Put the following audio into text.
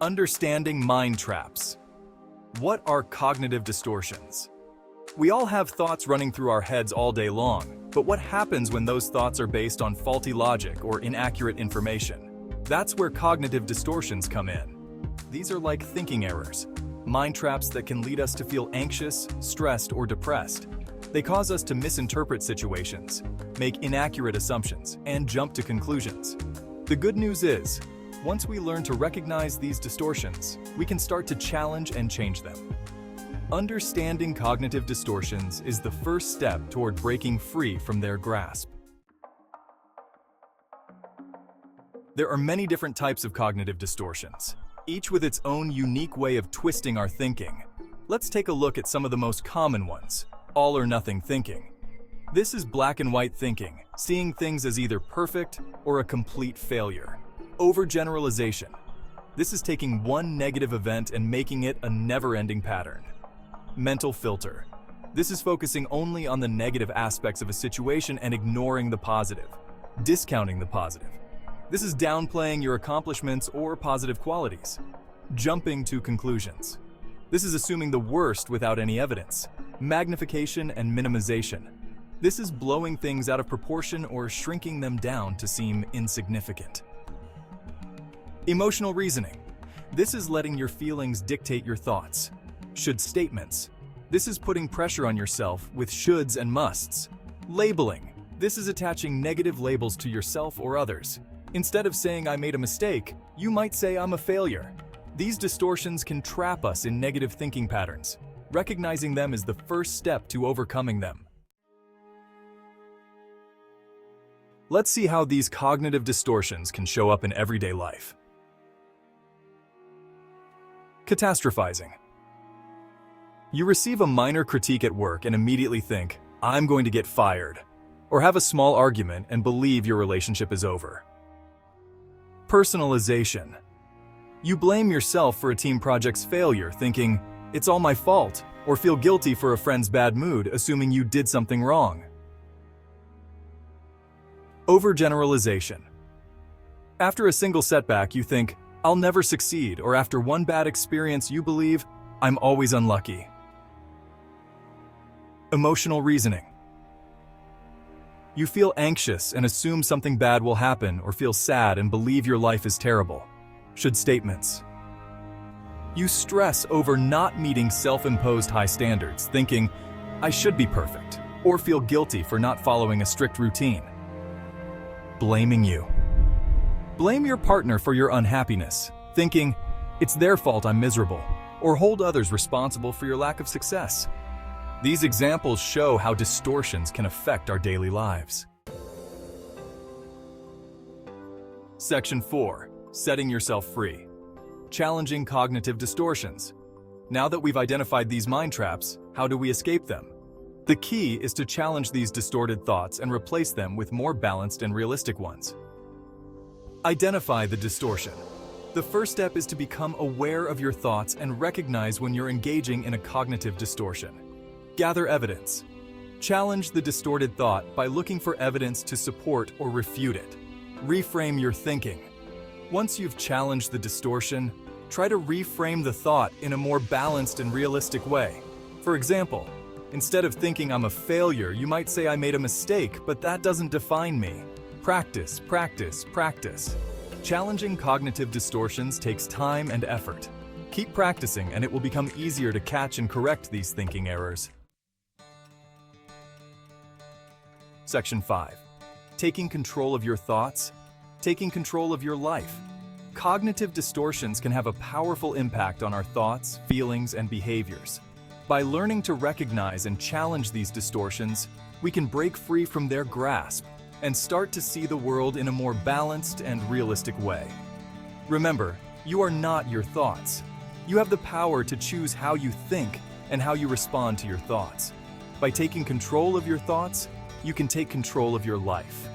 Understanding mind traps. What are cognitive distortions? We all have thoughts running through our heads all day long, but what happens when those thoughts are based on faulty logic or inaccurate information? That's where cognitive distortions come in. These are like thinking errors, mind traps that can lead us to feel anxious, stressed, or depressed. They cause us to misinterpret situations, make inaccurate assumptions, and jump to conclusions. The good news is, once we learn to recognize these distortions, we can start to challenge and change them. Understanding cognitive distortions is the first step toward breaking free from their grasp. There are many different types of cognitive distortions, each with its own unique way of twisting our thinking. Let's take a look at some of the most common ones. All or nothing thinking. This is black and white thinking, seeing things as either perfect or a complete failure. Overgeneralization. This is taking one negative event and making it a never-ending pattern. Mental filter. This is focusing only on the negative aspects of a situation and ignoring the positive, discounting the positive. This is downplaying your accomplishments or positive qualities. Jumping to conclusions. This is assuming the worst without any evidence. Magnification and minimization. This is blowing things out of proportion or shrinking them down to seem insignificant. Emotional reasoning. This is letting your feelings dictate your thoughts. Should statements. This is putting pressure on yourself with shoulds and musts. Labeling. This is attaching negative labels to yourself or others. Instead of saying I made a mistake, you might say I'm a failure. These distortions can trap us in negative thinking patterns. Recognizing them is the first step to overcoming them. Let's see how these cognitive distortions can show up in everyday life. Catastrophizing. You receive a minor critique at work and immediately think, I'm going to get fired, or have a small argument and believe your relationship is over. Personalization. You blame yourself for a team project's failure, thinking, it's all my fault, or feel guilty for a friend's bad mood, assuming you did something wrong. Overgeneralization. After a single setback, you think, I'll never succeed, or after one bad experience, you believe, I'm always unlucky. Emotional reasoning. You feel anxious and assume something bad will happen, or feel sad and believe your life is terrible. Should statements. You stress over not meeting self-imposed high standards, thinking, I should be perfect, or feel guilty for not following a strict routine. Blaming you. Blame your partner for your unhappiness, thinking, it's their fault I'm miserable, or hold others responsible for your lack of success. These examples show how distortions can affect our daily lives. Section 4. Setting yourself free. Challenging cognitive distortions. Now that we've identified these mind traps, how do we escape them? The key is to challenge these distorted thoughts and replace them with more balanced and realistic ones. Identify the distortion. The first step is to become aware of your thoughts and recognize when you're engaging in a cognitive distortion. Gather evidence. Challenge the distorted thought by looking for evidence to support or refute it. Reframe your thinking. Once you've challenged the distortion, try to reframe the thought in a more balanced and realistic way. For example, instead of thinking I'm a failure, you might say I made a mistake, but that doesn't define me. Practice, practice, practice. Challenging cognitive distortions takes time and effort. Keep practicing and it will become easier to catch and correct these thinking errors. Section 5. Taking control of your thoughts, taking control of your life. Cognitive distortions can have a powerful impact on our thoughts, feelings, and behaviors. By learning to recognize and challenge these distortions, we can break free from their grasp and start to see the world in a more balanced and realistic way. Remember, you are not your thoughts. You have the power to choose how you think and how you respond to your thoughts. By taking control of your thoughts, you can take control of your life.